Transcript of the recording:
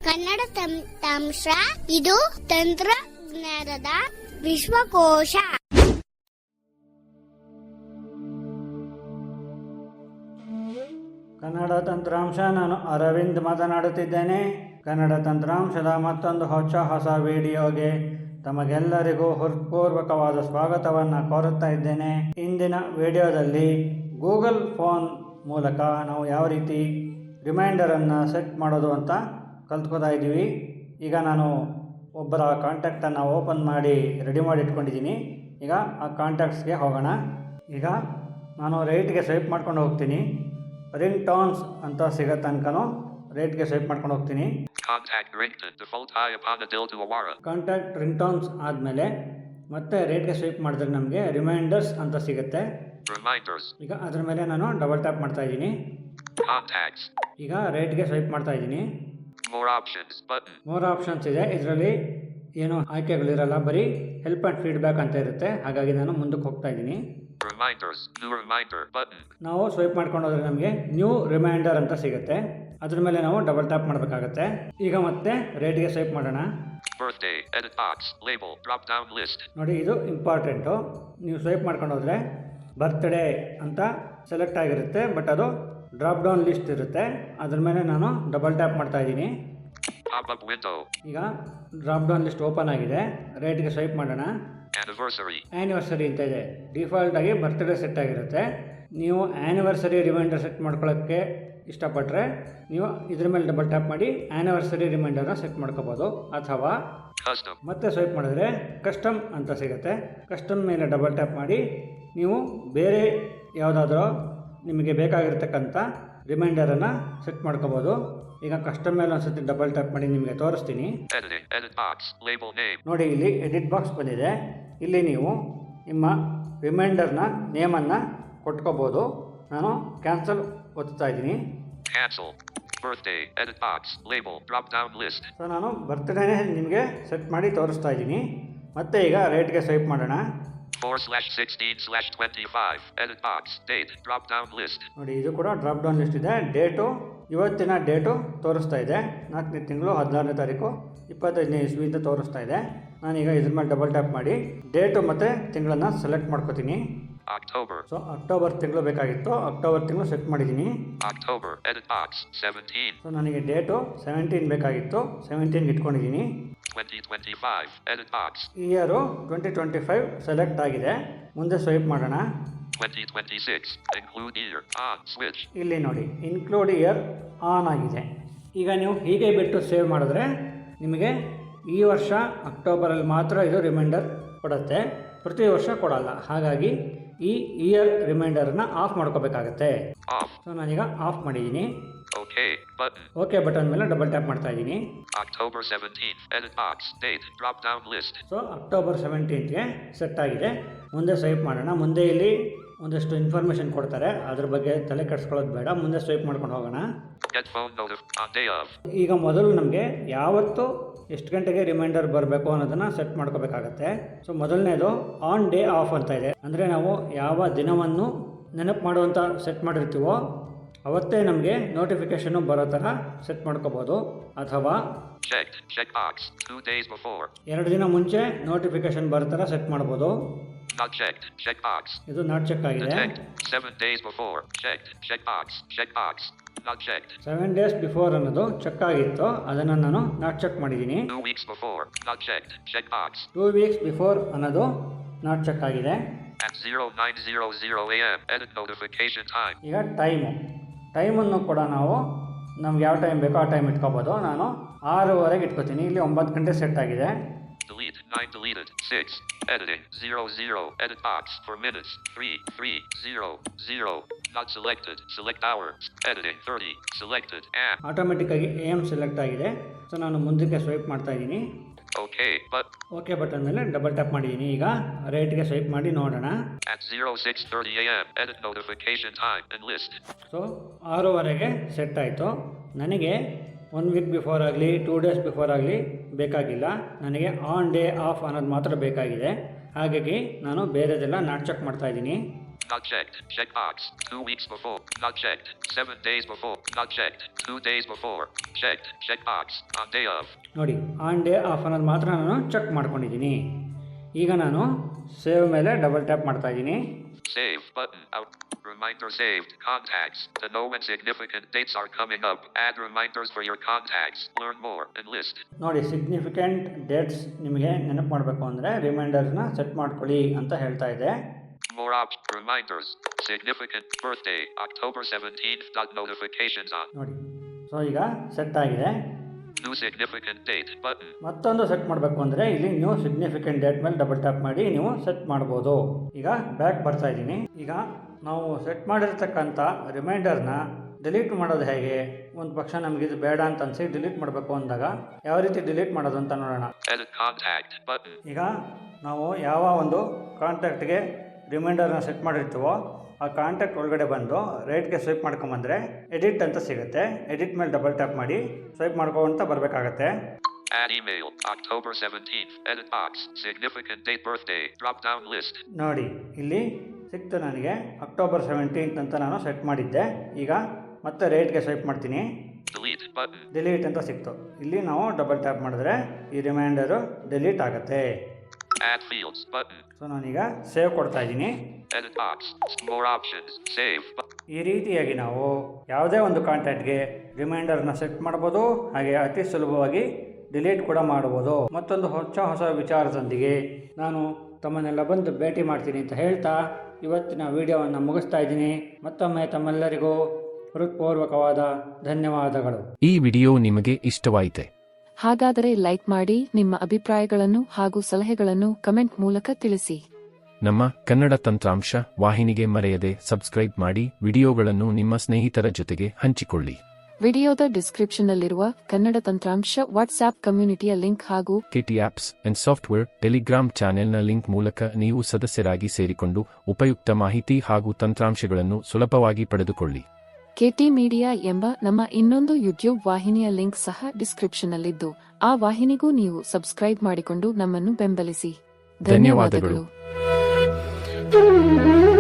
ಕನ್ನಡ ತಂತ್ರಾಂಶ ಇದು ತಂತ್ರಜ್ಞಾನದ ವಿಶ್ವಕೋಶ. ಕನ್ನಡ ತಂತ್ರಾಂಶ. ನಾನು ಅರವಿಂದ್ ಮಾತನಾಡುತ್ತಿದ್ದೇನೆ. ಕನ್ನಡ ತಂತ್ರಾಂಶದ ಮತ್ತೊಂದು ಹೊಸ ವಿಡಿಯೋಗೆ ತಮಗೆಲ್ಲರಿಗೂ ಹೃತ್ಪೂರ್ವಕವಾದ ಸ್ವಾಗತವನ್ನು ಕೋರುತ್ತಾ ಇದ್ದೇನೆ. ಇಂದಿನ ವಿಡಿಯೋದಲ್ಲಿ ಗೂಗಲ್ ಫೋನ್ ಮೂಲಕ ನಾವು ಯಾವ ರೀತಿ ರಿಮೈಂಡರನ್ನು ಸೆಟ್ ಮಾಡೋದು ಅಂತ ಕಲ್ತ್ಕೋತಾ ಇದ್ದೀವಿ. ಈಗ ನಾನು ಒಬ್ಬರ ಕಾಂಟ್ಯಾಕ್ಟನ್ನು ಓಪನ್ ಮಾಡಿ ರೆಡಿ ಮಾಡಿ ಇಟ್ಕೊಂಡಿದ್ದೀನಿ. ಈಗ ಆ ಕಾಂಟ್ಯಾಕ್ಟ್ಸ್ಗೆ ಹೋಗೋಣ. ಈಗ ನಾನು ರೈಟ್ಗೆ ಸ್ವೈಪ್ ಮಾಡ್ಕೊಂಡು ಹೋಗ್ತೀನಿ. ರಿಂಗ್ ಟೋನ್ಸ್ ಅಂತ ಸಿಗೋ ತನಕನೂ ರೈಟ್ಗೆ ಸ್ವೈಪ್ ಮಾಡ್ಕೊಂಡು ಹೋಗ್ತೀನಿ. ಕಾಂಟ್ಯಾಕ್ಟ್ ರಿಂಗ್ ಟೋನ್ಸ್ ಆದಮೇಲೆ ಮತ್ತೆ ರೈಟ್ಗೆ ಸ್ವೈಪ್ ಮಾಡಿದ್ರೆ ನಮಗೆ ರಿಮೈಂಡರ್ಸ್ ಅಂತ ಸಿಗುತ್ತೆ. ಈಗ ಅದ್ರ ಮೇಲೆ ನಾನು ಡಬಲ್ ಟ್ಯಾಪ್ ಮಾಡ್ತಾ ಇದ್ದೀನಿ. ಈಗ ರೈಟ್ಗೆ ಸ್ವೈಪ್ ಮಾಡ್ತಾ ಇದ್ದೀನಿ. ಮೋರ್ ಆಪ್ಷನ್ಸ್ ಇದೆ. ಇದರಲ್ಲಿ ಏನು ಆಯ್ಕೆಗಳಿರಲ್ಲ, ಬರೀ ಹೆಲ್ಪ್ ಆ್ಯಂಡ್ ಫೀಡ್ಬ್ಯಾಕ್ ಅಂತ ಇರುತ್ತೆ. ಹಾಗಾಗಿ ನಾನು ಮುಂದಕ್ಕೆ ಹೋಗ್ತಾ ಇದ್ದೀನಿ. ನಾವು ಸ್ವೈಪ್ ಮಾಡ್ಕೊಂಡು ಹೋದ್ರೆ ನಮಗೆ ನ್ಯೂ ರಿಮೈಂಡರ್ ಅಂತ ಸಿಗುತ್ತೆ. ಅದ್ರ ಮೇಲೆ ನಾವು ಡಬಲ್ ಟ್ಯಾಪ್ ಮಾಡಬೇಕಾಗತ್ತೆ. ಈಗ ಮತ್ತೆ ರೈಟ್ಗೆ ಸ್ವೈಪ್ ಮಾಡೋಣ. ನೋಡಿ, ಇದು ಇಂಪಾರ್ಟೆಂಟು. ನೀವು ಸ್ವೈಪ್ ಮಾಡ್ಕೊಂಡು ಹೋದ್ರೆ ಬರ್ತ್ಡೇ ಅಂತ ಸೆಲೆಕ್ಟ್ ಆಗಿರುತ್ತೆ, ಬಟ್ ಅದು ಡ್ರಾಪ್ ಡೌನ್ ಲಿಸ್ಟ್ ಇರುತ್ತೆ. ಅದ್ರ ಮೇಲೆ ನಾನು ಡಬಲ್ ಟ್ಯಾಪ್ ಮಾಡ್ತಾ ಇದ್ದೀನಿ. ಈಗ ಡ್ರಾಪ್ ಡೌನ್ ಲಿಸ್ಟ್ ಓಪನ್ ಆಗಿದೆ. ರೈಟ್ಗೆ ಸ್ವೈಪ್ ಮಾಡೋಣ. ಆ್ಯನಿವರ್ಸರಿ ಅಂತ ಇದೆ. ಡಿಫಾಲ್ಟ್ ಆಗಿ ಬರ್ತ್ಡೇ ಸೆಟ್ ಆಗಿರುತ್ತೆ. ನೀವು ಆ್ಯನಿವರ್ಸರಿ ರಿಮೈಂಡರ್ ಸೆಟ್ ಮಾಡ್ಕೊಳ್ಳೋಕ್ಕೆ ಇಷ್ಟಪಟ್ಟರೆ ನೀವು ಇದ್ರ ಮೇಲೆ ಡಬಲ್ ಟ್ಯಾಪ್ ಮಾಡಿ ಆ್ಯನಿವರ್ಸರಿ ರಿಮೈಂಡರ್ನ ಸೆಟ್ ಮಾಡ್ಕೋಬೋದು. ಅಥವಾ ಮತ್ತೆ ಸ್ವೈಪ್ ಮಾಡಿದ್ರೆ ಕಸ್ಟಮ್ ಅಂತ ಸಿಗುತ್ತೆ. ಕಸ್ಟಮ್ ಮೇಲೆ ಡಬಲ್ ಟ್ಯಾಪ್ ಮಾಡಿ ನೀವು ಬೇರೆ ಯಾವುದಾದ್ರೂ ನಿಮಗೆ ಬೇಕಾಗಿರ್ತಕ್ಕಂಥ ರಿಮೈಂಡರನ್ನು ಸೆಟ್ ಮಾಡ್ಕೋಬೋದು. ಈಗ ಕಸ್ಟಮ್ ಮೇಲೆ ಒಂದ್ಸತಿ ಡಬಲ್ ಟ್ಯಾಪ್ ಮಾಡಿ ನಿಮಗೆ ತೋರಿಸ್ತೀನಿ. ನೋಡಿ, ಇಲ್ಲಿ ಎಡಿಟ್ ಬಾಕ್ಸ್ ಬಂದಿದೆ. ಇಲ್ಲಿ ನೀವು ನಿಮ್ಮ ರಿಮೈಂಡರ್ನ ನೇಮನ್ನು ಕೊಟ್ಕೋಬೋದು. ನಾನು ಕ್ಯಾನ್ಸಲ್ ಒತ್ತಾ ಇದ್ದೀನಿ. ಸೊ ನಾನು ಬರ್ತ್ಡೇನೇ ನಿಮಗೆ ಸೆಟ್ ಮಾಡಿ ತೋರಿಸ್ತಾ ಇದ್ದೀನಿ. ಮತ್ತೆ ಈಗ ರೈಟ್ಗೆ ಸ್ವೈಪ್ ಮಾಡೋಣ. 4/16/25 edit box date drop down list. ನೋಡಿ, ಇದು ಕೂಡ ಡ್ರಾಪ್ ಡೌನ್ ಲಿಸ್ಟ್ ಇದೆ. ಡೇಟು ಇವತ್ತಿನ ಡೇಟು ತೋರಿಸ್ತಾ ಇದೆ. 4ನೇ ತಿಂಗಳು 16ನೇ ತಾರೀಕು 25ನೇ ಇಸ್ವಿ ಅಂತ ತೋರಿಸ್ತಾ ಇದೆ. ನಾನೀಗ ಇದ್ರ ಮೇಲೆ ಡಬಲ್ ಟ್ಯಾಪ್ ಮಾಡಿ ಡೇಟು ಮತ್ತು ತಿಂಗಳನ್ನು ಸೆಲೆಕ್ಟ್ ಮಾಡ್ಕೋತೀನಿ. ಸೊ ಅಕ್ಟೋಬರ್ ತಿಂಗಳು ಬೇಕಾಗಿತ್ತು. ಅಕ್ಟೋಬರ್ ತಿಂಗಳು ಸೆಟ್ ಮಾಡಿದ್ದೀನಿ. edit box 17. ಸೊ ನನಗೆ ಡೇಟು 17 ಬೇಕಾಗಿತ್ತು. 17 ಇಟ್ಕೊಂಡಿದ್ದೀನಿ. 2025 edit box. ಇಯರು 2025 ಸೆಲೆಕ್ಟ್ ಆಗಿದೆ. ಮುಂದೆ ಸ್ವೈಪ್ ಮಾಡೋಣ. 2026 include year on switch. ಇಲ್ಲಿ ನೋಡಿ, ಇನ್ಕ್ಲೂಡ್ ಇಯರ್ ಆನ್ ಆಗಿದೆ. ಈಗ ನೀವು ಹೀಗೆ ಬಿಟ್ಟು ಸೇವ್ ಮಾಡಿದ್ರೆ ನಿಮಗೆ ಈ ವರ್ಷ ಅಕ್ಟೋಬರಲ್ಲಿ ಮಾತ್ರ ಇದು ರಿಮೈಂಡರ್ ಕೊಡುತ್ತೆ, ಪ್ರತಿ ವರ್ಷ ಕೊಡಲ್ಲ. ಹಾಗಾಗಿ ಈ ಇಯರ್ ರಿಮೈಂಡರ್ನ ಆಫ್ ಮಾಡ್ಕೋಬೇಕಾಗತ್ತೆ. ಸೊ ನಾನೀಗ ಆಫ್ ಮಾಡಿದ್ದೀನಿ. ಓಕೆ ಬಟನ್ ಮೇಲೆ ಡಬಲ್ ಟ್ಯಾಪ್ ಮಾಡ್ತಾ ಇದ್ದೀನಿ. October 17th edit box date drop down list. So October 17ಗೆ ಸೆಟ್ ಆಗಿದೆ. ಮುಂದೆ ಸ್ವೈಪ್ ಮಾಡೋಣ. ಮುಂದೆ ಇಲ್ಲಿ ಒಂದಷ್ಟು ಇನ್ಫಾರ್ಮೇಷನ್ ಕೊಡ್ತಾರೆ, ಅದ್ರ ಬಗ್ಗೆ ತಲೆ ಕೆಡಿಸ್ಕೊಳ್ಳೋದು ಬೇಡ. ಮುಂದೆ ಸ್ವೈಪ್ ಮಾಡ್ಕೊಂಡು ಹೋಗೋಣ. ಈಗ ಮೊದಲು ನಮಗೆ ಯಾವತ್ತು ಎಷ್ಟು ಗಂಟೆಗೆ ರಿಮೈಂಡರ್ ಬರಬೇಕು ಅನ್ನೋದನ್ನು ಸೆಟ್ ಮಾಡ್ಕೋಬೇಕಾಗತ್ತೆ. ಸೊ ಮೊದಲನೇದು ಆನ್ ಡೇ ಆಫ್ ಅಂತ ಇದೆ. ಅಂದರೆ ನಾವು ಯಾವ ದಿನವನ್ನು ನೆನಪು ಮಾಡುವಂಥ ಸೆಟ್ ಮಾಡಿರ್ತೀವೋ ಅವತ್ತೇ ನಮಗೆ ನೋಟಿಫಿಕೇಶನ್ ಬರೋ ಥರ ಸೆಟ್ ಮಾಡ್ಕೋಬೋದು. ಅಥವಾ 2 ದಿನ ಮುಂಚೆ ನೋಟಿಫಿಕೇಶನ್ ಬರೋ ಥರ ಸೆಟ್ ಮಾಡ್ಬೋದು. ಇದು ನಾಟ್ ಚೆಕ್ ಆಗಿದೆ. 7 days before checked checkbox 7 days before ಅನ್ನೋದು ಚೆಕ್ ಆಗಿತ್ತು, ಅದನ್ನು ನಾನು ನಾಟ್ ಚೆಕ್ ಮಾಡಿದ್ದೀನಿ. 2 weeks before not checked checkbox 2 weeks before ಅನ್ನೋದು ನಾಟ್ ಚೆಕ್ ಆಗಿದೆ. at 0900 am edit notification time. ಈಗ ಟೈಮನ್ನು ಕೂಡ ನಾವು ನಮ್ಗೆ ಯಾವ ಟೈಮ್ ಬೇಕೋ ಆ ಟೈಮ್ ಇಟ್ಕೋಬೋದು. ನಾನು 6:00 ಇಟ್ಕೋತೀನಿ. ಇಲ್ಲಿ 9 ಗಂಟೆ ಸೆಟ್ ಆಗಿದೆ. Delete 9 deleted 6 editing 00 edit box for minutes 3300 not selected select hour editing 30 selected app. ಆಟೋಮೆಟಿಕ್ಕಾಗಿ AM ಸೆಲೆಕ್ಟ್ ಆಗಿದೆ. ಸೊ ನಾನು ಮುಂದಕ್ಕೆ ಸ್ವೈಪ್ ಮಾಡ್ತಾ ಇದ್ದೀನಿ. ಓಕೆ ಬಟನ್ ಮೇಲೆ ಡಬಲ್ ಟ್ಯಾಪ್ ಮಾಡಿದ್ದೀನಿ. ಈಗ ರೈಟ್ಗೆ ಸ್ವೈಪ್ ಮಾಡಿ ನೋಡೋಣ. At 06:30 am edit notification time and list. So 6:00 set ಆಯಿತು. ನನಗೆ 1 ವೀಕ್ ಬಿಫೋರ್ ಆಗಲಿ 2 ಡೇಸ್ ಬಿಫೋರ್ ಆಗಲಿ ಬೇಕಾಗಿಲ್ಲ. ನನಗೆ ಆನ್ ಡೇ ಆಫ್ ಅನ್ನೋದು ಮಾತ್ರ ಬೇಕಾಗಿದೆ. ಹಾಗಾಗಿ ನಾನು ಬೇರೆದೆಲ್ಲ ನಾಟ್ ಚೆಕ್ ಮಾಡ್ತಾ ಇದ್ದೀನಿ. Not checked. Checkbox. 2 weeks before. Not checked. 7 days before. Not checked. 2 days before. Checked. Checkbox. On day of. ನೋಡಿ ಆನ್ ಡೇ ಆಫ್ ಅನ್ನೋದು ಮಾತ್ರ ನಾನು ಚೆಕ್ ಮಾಡ್ಕೊಂಡಿದ್ದೀನಿ. ಈಗ ನಾನು ಸೇವ್ ಮೇಲೆ ಡಬಲ್ ಟ್ಯಾಪ್ ಮಾಡ್ತಾ ಇದ್ದೀನಿ. Save button out. Reminder saved. Contacts. To know when significant dates are coming up. Add reminders for your contacts. Learn more and list. ನೋಡಿ ಸಿಗ್ನಿಫಿಕೆಂಟ್ ಡೇಟ್ಸ್ ನಿಮಗೆ ನೆನಪು ಮಾಡಬೇಕು ಅಂದರೆ ರಿಮೈಂಡರ್ಸ್ನ ಸೆಟ್ ಮಾಡ್ಕೊಳ್ಳಿ ಅಂತ ಹೇಳ್ತಾ ಇದೆ. More reminders. Significant birthday. October 17th. Notifications on. ನೋಡಿ ಸೊ ಈಗ ಸೆಟ್ ಆಗಿದೆ. New significant date button. ಮತ್ತೊಂದು ಸೆಟ್ ಮಾಡಬೇಕು ಅಂದರೆ ಇಲ್ಲಿ ನ್ಯೂ ಸಿಗ್ನಿಫಿಕೆಂಟ್ ಡೇಟ್ ಮೇಲೆ ಡಬಲ್ ಟ್ಯಾಪ್ ಮಾಡಿ ನೀವು ಸೆಟ್ ಮಾಡ್ಬೋದು. ಈಗ ಬ್ಯಾಕ್ ಬರ್ತಾ ಇದ್ದೀನಿ. ಈಗ ನಾವು ಸೆಟ್ ಮಾಡಿರ್ತಕ್ಕಂಥ ರಿಮೈಂಡರ್ನ ಡಿಲೀಟ್ ಮಾಡೋದು ಹೇಗೆ? ಒಂದು ಪಕ್ಷ ನಮಗೆ ಇದು ಬೇಡ ಅಂತ ಅನಿಸಿ ಡಿಲೀಟ್ ಮಾಡಬೇಕು ಅಂದಾಗ ಯಾವ ರೀತಿ ಡಿಲೀಟ್ ಮಾಡೋದು ಅಂತ ನೋಡೋಣ. Edit contact button. ಈಗ ನಾವು ಯಾವ ಒಂದು ಕಾಂಟ್ಯಾಕ್ಟ್ಗೆ ರಿಮೈಂಡರ್ನ ಸೆಟ್ ಮಾಡಿರ್ತೀವೋ ಆ ಕಾಂಟ್ಯಾಕ್ಟ್ ಒಳಗಡೆ ಬಂದು ರೈಟ್ಗೆ ಸ್ವೈಪ್ ಮಾಡ್ಕೊಂಬಂದರೆ ಎಡಿಟ್ ಅಂತ ಸಿಗುತ್ತೆ. ಎಡಿಟ್ ಮೇಲೆ ಡಬಲ್ ಟ್ಯಾಪ್ ಮಾಡಿ ಸ್ವೈಪ್ ಮಾಡ್ಕೊಂತ ಬರಬೇಕಾಗತ್ತೆ. Add email. October 17th. Edit box. Significant date birthday. Drop down list. ನೋಡಿ ಇಲ್ಲಿ ಸಿಕ್ತು ನನಗೆ ಅಕ್ಟೋಬರ್ 17th ಅಂತ ನಾನು ಸೆಟ್ ಮಾಡಿದ್ದೆ. ಈಗ ಮತ್ತೆ ರೈಟ್ಗೆ ಸ್ವೈಪ್ ಮಾಡ್ತೀನಿ. Delete button. ಡಿಲೀಟ್ ಅಂತ ಸಿಕ್ತು. ಇಲ್ಲಿ ನಾವು ಡಬಲ್ ಟ್ಯಾಪ್ ಮಾಡಿದ್ರೆ ಈ ರಿಮೈಂಡರು ಡಿಲೀಟ್ ಆಗುತ್ತೆ. Add fields button. ಸೊ ನಾನೀಗ ಸೇವ್ ಕೊಡ್ತಾ ಇದ್ದೀನಿ. Edit box. More options. Save. ಈ ರೀತಿಯಾಗಿ ನಾವು ಯಾವುದೇ ಒಂದು ಕಾಂಟ್ಯಾಕ್ಟ್ಗೆ ರಿಮೈಂಡರ್ನ ಸೆಟ್ ಮಾಡ್ಬೋದು, ಹಾಗೆ ಅತಿ ಸುಲಭವಾಗಿ ಡಿಲೀಟ್ ಕೂಡ ಮಾಡ್ಬೋದು. ಮತ್ತೊಂದು ಹೊಸ ವಿಚಾರದೊಂದಿಗೆ ನಾನು ತಮ್ಮನ್ನೆಲ್ಲ ಬಂದು ಭೇಟಿ ಮಾಡ್ತೀನಿ ಅಂತ ಹೇಳ್ತಾ ಇವತ್ತಿನ ವಿಡಿಯೋವನ್ನು ಮುಗಿಸ್ತಾ ಇದ್ದೀನಿ. ಮತ್ತೊಮ್ಮೆ ತಮ್ಮೆಲ್ಲರಿಗೂ ಹೃತ್ಪೂರ್ವಕವಾದ ಧನ್ಯವಾದಗಳು. ಈ ವಿಡಿಯೋ ನಿಮಗೆ ಇಷ್ಟವಾಯಿತೆ? ಹಾಗಾದರೆ ಲೈಕ್ ಮಾಡಿ, ನಿಮ್ಮ ಅಭಿಪ್ರಾಯಗಳನ್ನು ಹಾಗೂ ಸಲಹೆಗಳನ್ನು ಕಮೆಂಟ್ ಮೂಲಕ ತಿಳಿಸಿ. ನಮ್ಮ ಕನ್ನಡ ತಂತ್ರಾಂಶ ವಾಹಿನಿಗೆ ಮರೆಯದೆ ಸಬ್ಸ್ಕ್ರೈಬ್ ಮಾಡಿ, ವಿಡಿಯೋಗಳನ್ನು ನಿಮ್ಮ ಸ್ನೇಹಿತರ ಜೊತೆಗೆ ಹಂಚಿಕೊಳ್ಳಿ. ವಿಡಿಯೋದ ಡಿಸ್ಕ್ರಿಪ್ಷನ್ನಲ್ಲಿರುವ ಕನ್ನಡ ತಂತ್ರಾಂಶ ವಾಟ್ಸ್ಆಪ್ ಕಮ್ಯುನಿಟಿಯ ಲಿಂಕ್ ಹಾಗೂ KT apps and software Telegram ಚಾನೆಲ್ನ ಲಿಂಕ್ ಮೂಲಕ ನೀವು ಸದಸ್ಯರಾಗಿ ಸೇರಿಕೊಂಡು ಉಪಯುಕ್ತ ಮಾಹಿತಿ ಹಾಗೂ ತಂತ್ರಾಂಶಗಳನ್ನು ಸುಲಭವಾಗಿ ಪಡೆದುಕೊಳ್ಳಿ. ಕೆಟಿ ಮೀಡಿಯಾ ಎಂಬ ನಮ್ಮ ಇನ್ನೊಂದು ಯೂಟ್ಯೂಬ್ ವಾಹಿನಿಯ ಲಿಂಕ್ ಸಹ ಡಿಸ್ಕ್ರಿಪ್ಷನ್ನಲ್ಲಿದ್ದು, ಆ ವಾಹಿನಿಗೂ ನೀವು ಸಬ್ಸ್ಕ್ರೈಬ್ ಮಾಡಿಕೊಂಡು ನಮ್ಮನ್ನು ಬೆಂಬಲಿಸಿ. ಧನ್ಯವಾದಗಳು. Thank you.